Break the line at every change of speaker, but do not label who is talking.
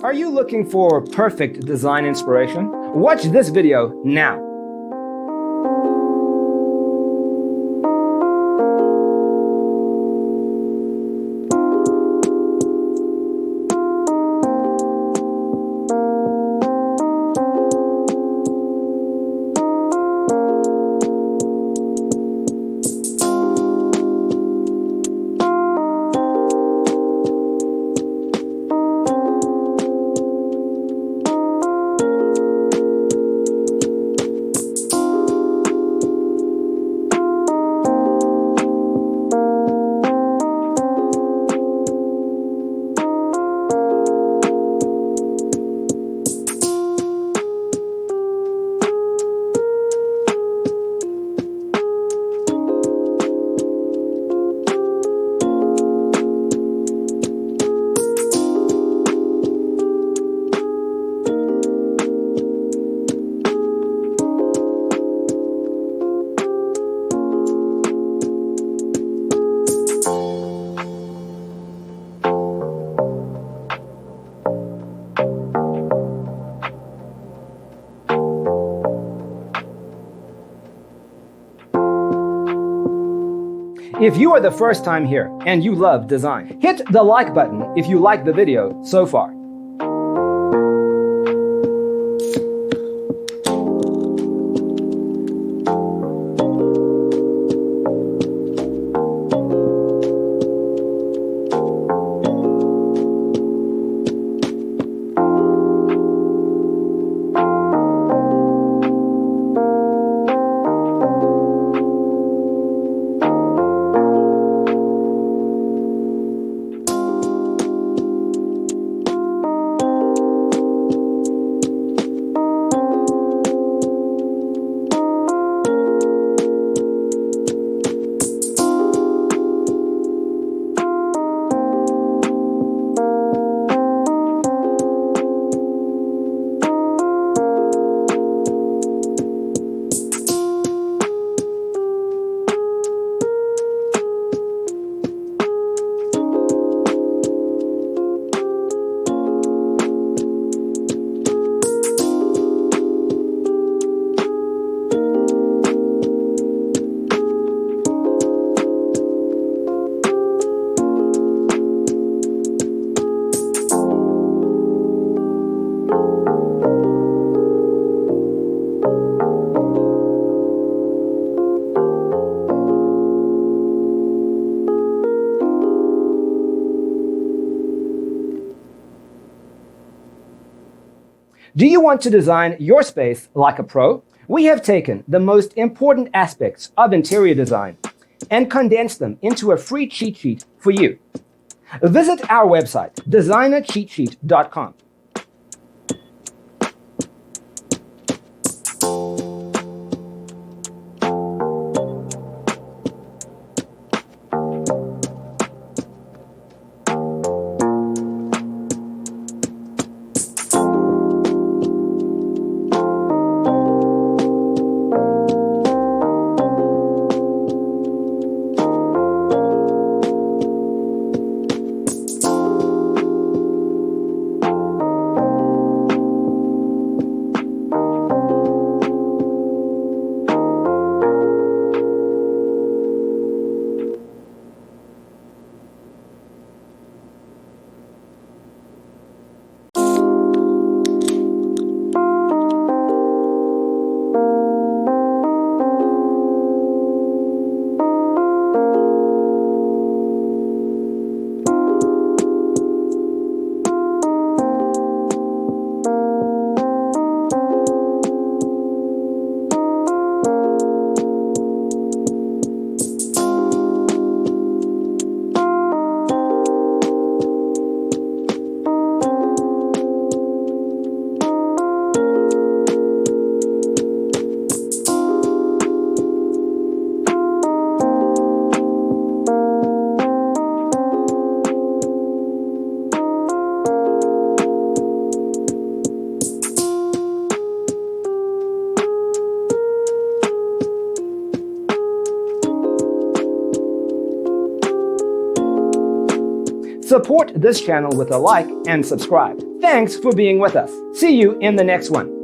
Are you looking for perfect design inspiration? Watch this video now. If you are the first time here and you love design, hit the like button if you like the video so far. Do you want to design your space like a pro? We have taken the most important aspects of interior design and condensed them into a free cheat sheet for you. Visit our website, designercheatsheet.com. Support this channel with a like and subscribe. Thanks for being with us. See you in the next one.